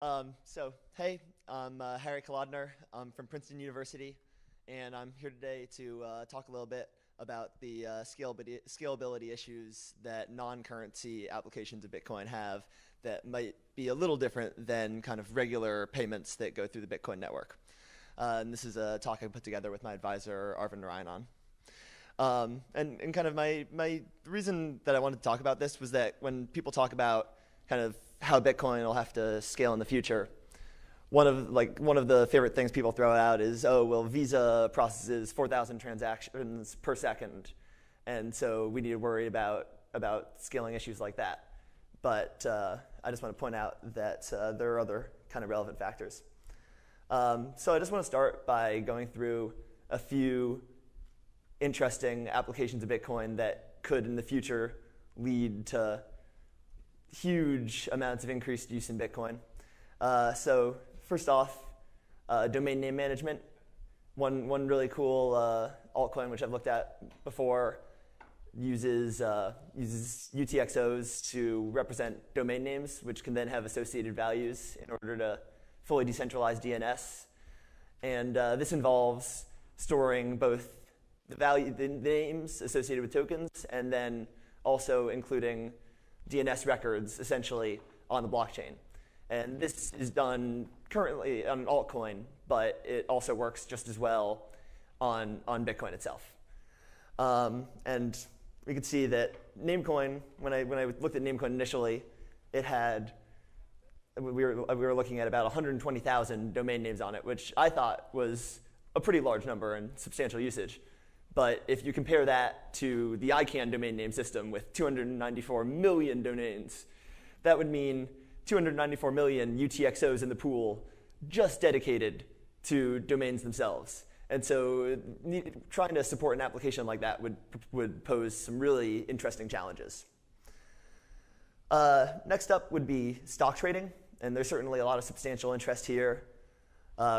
Hey, I'm Harry Kalodner. I'm from Princeton University, and I'm here today to talk a little bit about the scalability issues that non-currency applications of Bitcoin have that might be a little different than kind of regular payments that go through the Bitcoin network. And this is a talk I put together with my advisor, Arvin Ryan, on. And kind of my reason that I wanted to talk about this was that when people talk about kind of how Bitcoin will have to scale in the future, one of the favorite things people throw out is, oh, well, Visa processes 4,000 transactions per second, and so we need to worry about scaling issues like that. But I just want to point out that there are other kind of relevant factors. So I just want to start by going through a few interesting applications of Bitcoin that could in the future lead to huge amounts of increased use in Bitcoin. So first off, domain name management. One really cool altcoin which I've looked at before uses UTXOs to represent domain names, which can then have associated values in order to fully decentralize DNS. And this involves storing both the names associated with tokens, and then also including DNS records, essentially, on the blockchain. And this is done currently on an altcoin, but it also works just as well on Bitcoin itself. And we could see that Namecoin, when I looked at Namecoin initially, we were looking at about 120,000 domain names on it, which I thought was a pretty large number and substantial usage. But if you compare that to the ICANN domain name system with 294 million domains, that would mean 294 million UTXOs in the pool just dedicated to domains themselves. And so trying to support an application like that would pose some really interesting challenges. Next up would be stock trading, and there's certainly a lot of substantial interest here.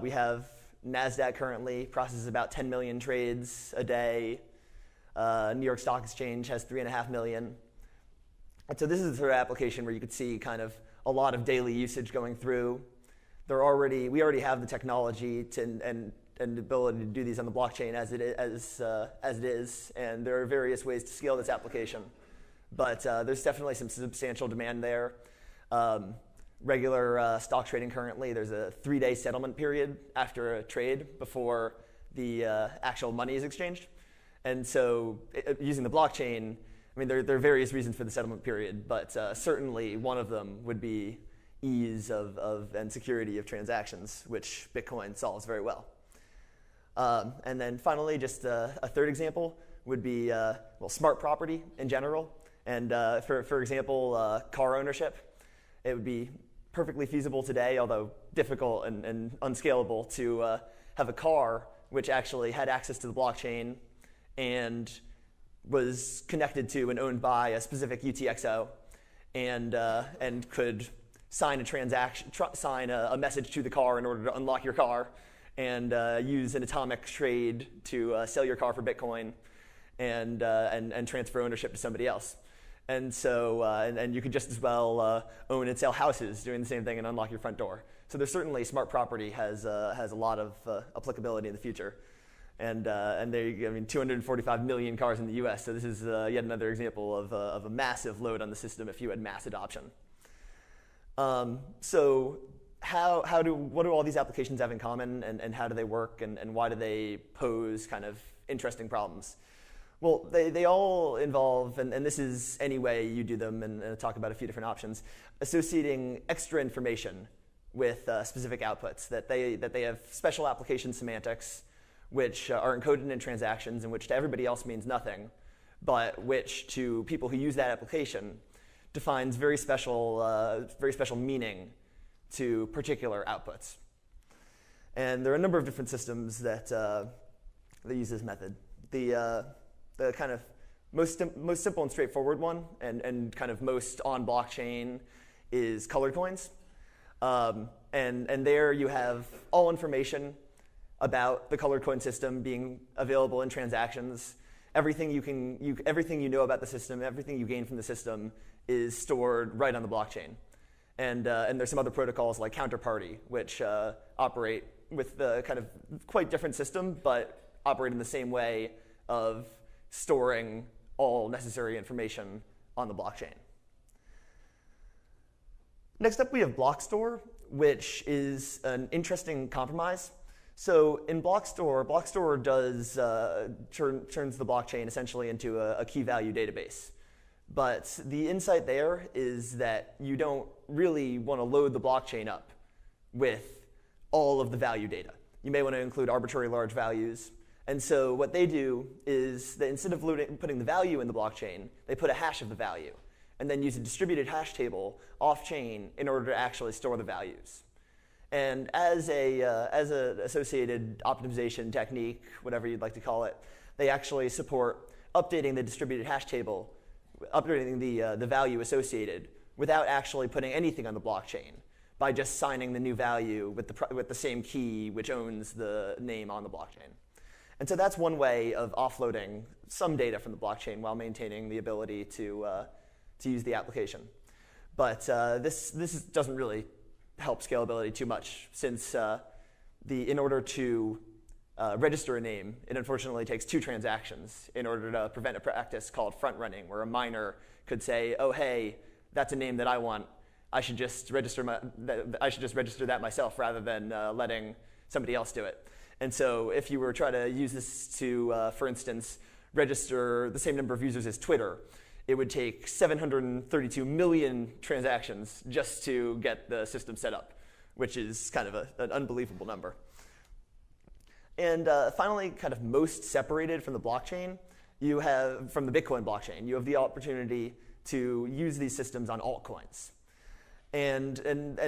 We have NASDAQ currently processes about 10 million trades a day. New York Stock Exchange has 3.5 million. And so this is the sort of application where you could see kind of a lot of daily usage going through. We already have the technology and the ability to do these on the blockchain as it is, and there are various ways to scale this application. But there's definitely some substantial demand there. Regular stock trading currently, there's a 3-day settlement period after a trade before the actual money is exchanged. And so using the blockchain, I mean, there are various reasons for the settlement period, but certainly one of them would be ease of and security of transactions, which Bitcoin solves very well. And then finally, just a third example would be smart property in general. And for example, car ownership. It would be perfectly feasible today, although difficult and unscalable, to have a car which actually had access to the blockchain and was connected to and owned by a specific UTXO, and could sign a transaction, sign a message to the car in order to unlock your car, and use an atomic trade to sell your car for Bitcoin, and transfer ownership to somebody else. And so, and you could just as well own and sell houses doing the same thing and unlock your front door. So there's certainly smart property has a lot of applicability in the future. And there you go, I mean, 245 million cars in the US. So this is yet another example of a massive load on the system if you had mass adoption. So what do all these applications have in common, and how do they work, and why do they pose kind of interesting problems? Well, they all involve, and this is any way you do them, and I'll talk about a few different options, associating extra information with specific outputs, that they have special application semantics, which are encoded in transactions, and which to everybody else means nothing, but which to people who use that application defines very special meaning to particular outputs. And there are a number of different systems that use this method. The kind of most simple and straightforward one, and kind of most on blockchain, is colored coins. And there you have all information about the colored coin system being available in transactions. Everything you know about the system, everything you gain from the system is stored right on the blockchain. And there's some other protocols like Counterparty, which operate with the kind of quite different system, but operate in the same way of storing all necessary information on the blockchain. Next up, we have Blockstore, which is an interesting compromise. So in Blockstore does turns the blockchain essentially into a key value database. But the insight there is that you don't really want to load the blockchain up with all of the value data. You may want to include arbitrary large values. And so what they do is that instead of putting the value in the blockchain, they put a hash of the value and then use a distributed hash table off-chain in order to actually store the values. And as a associated optimization technique, whatever you'd like to call it, they actually support updating the distributed hash table, updating the value associated without actually putting anything on the blockchain by just signing the new value with the same key which owns the name on the blockchain. And so that's one way of offloading some data from the blockchain while maintaining the ability to use the application. But this doesn't really help scalability too much, since in order to register a name, it unfortunately takes 2 transactions in order to prevent a practice called front running, where a miner could say, oh, hey, that's a name that I want. I should just register that myself rather than letting somebody else do it. And so if you were trying to use this to, for instance, register the same number of users as Twitter, it would take 732 million transactions just to get the system set up, which is kind of an unbelievable number. And finally, kind of most separated from the blockchain, from the Bitcoin blockchain, you have the opportunity to use these systems on altcoins. And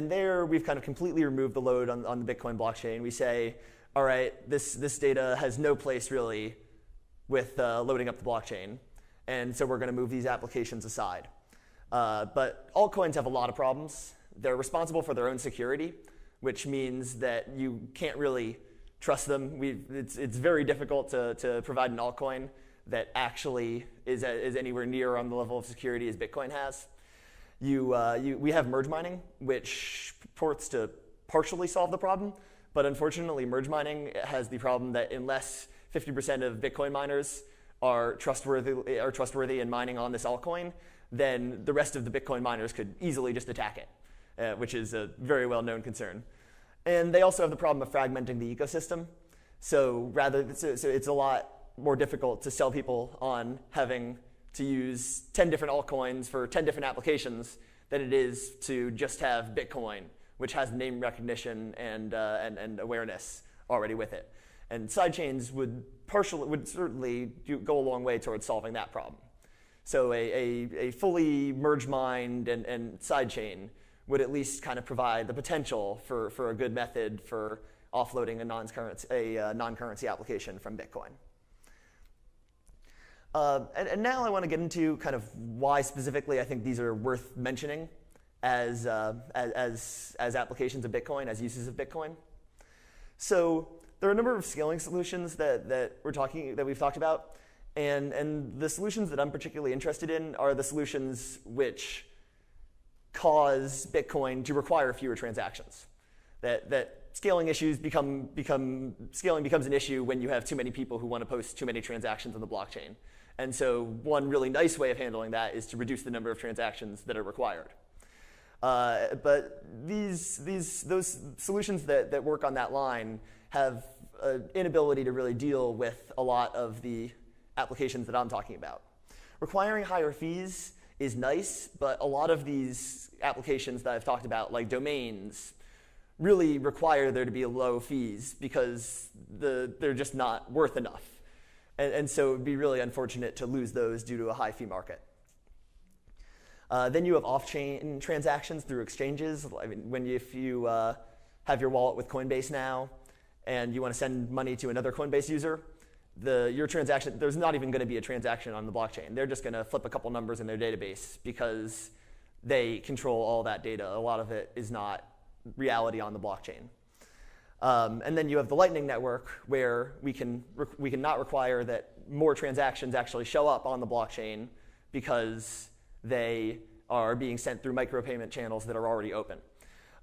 there, we've kind of completely removed the load on the Bitcoin blockchain. We say, all right, this data has no place really with loading up the blockchain. And so we're going to move these applications aside. But altcoins have a lot of problems. They're responsible for their own security, which means that you can't really trust them. It's very difficult to provide an altcoin that actually is anywhere near on the level of security as Bitcoin has. We have merge mining, which purports to partially solve the problem. But unfortunately, merge mining has the problem that unless 50% of Bitcoin miners are trustworthy in mining on this altcoin, then the rest of the Bitcoin miners could easily just attack it, which is a very well-known concern. And they also have the problem of fragmenting the ecosystem. So it's a lot more difficult to sell people on having to use 10 different altcoins for 10 different applications than it is to just have Bitcoin, which has name recognition and awareness already with it. And sidechains would certainly go a long way towards solving that problem. So a fully merge mined and sidechain would at least kind of provide the potential for a good method for offloading a non-currency application from Bitcoin. And now I want to get into kind of why specifically I think these are worth mentioning as applications of Bitcoin, as uses of Bitcoin. So there are a number of scaling solutions that we've talked about, and the solutions that I'm particularly interested in are the solutions which cause Bitcoin to require fewer transactions. That scaling becomes an issue when you have too many people who want to post too many transactions on the blockchain. And so one really nice way of handling that is to reduce the number of transactions that are required. But those solutions that work on that line have an inability to really deal with a lot of the applications that I'm talking about. Requiring higher fees is nice, but a lot of these applications that I've talked about, like domains, really require there to be low fees because they're just not worth enough. And so it would be really unfortunate to lose those due to a high fee market. Then you have off-chain transactions through exchanges. I mean, if you have your wallet with Coinbase now and you want to send money to another Coinbase user, your transaction, there's not even going to be a transaction on the blockchain. They're just going to flip a couple numbers in their database because they control all that data. A lot of it is not reality on the blockchain. And then you have the Lightning Network, where we can not require that more transactions actually show up on the blockchain because they are being sent through micropayment channels that are already open.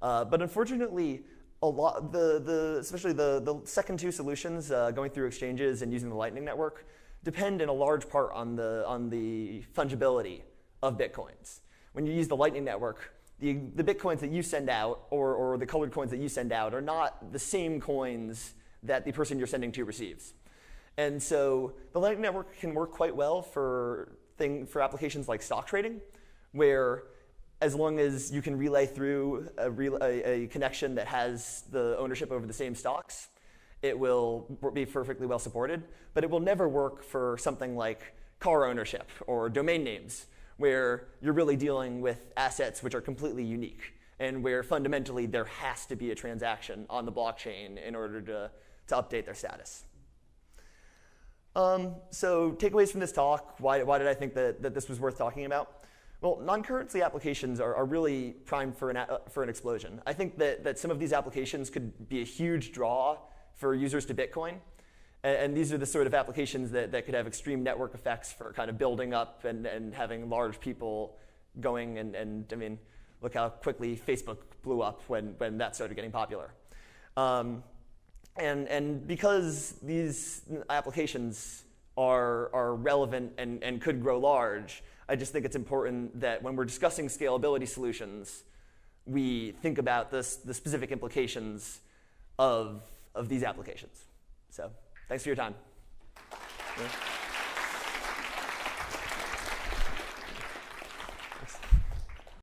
But unfortunately, a lot, especially the second two solutions, going through exchanges and using the Lightning Network, depend in a large part on the fungibility of Bitcoins. When you use the Lightning Network, the Bitcoins that you send out, or the colored coins that you send out, are not the same coins that the person you're sending to receives. And so the Lightning Network can work quite well for applications like stock trading, where as long as you can relay through a connection that has the ownership over the same stocks, it will be perfectly well supported. But it will never work for something like car ownership or domain names, where you're really dealing with assets which are completely unique, and where fundamentally there has to be a transaction on the blockchain in order to update their status. So takeaways from this talk, why did I think that this was worth talking about? Well, non-currency applications are really primed for an explosion. I think that some of these applications could be a huge draw for users to Bitcoin. And these are the sort of applications that could have extreme network effects for kind of building up and having large people going. And I mean, look how quickly Facebook blew up when that started getting popular. And because these applications are relevant and could grow large, I just think it's important that when we're discussing scalability solutions, we think about the specific implications of these applications. So thanks for your time. Yeah.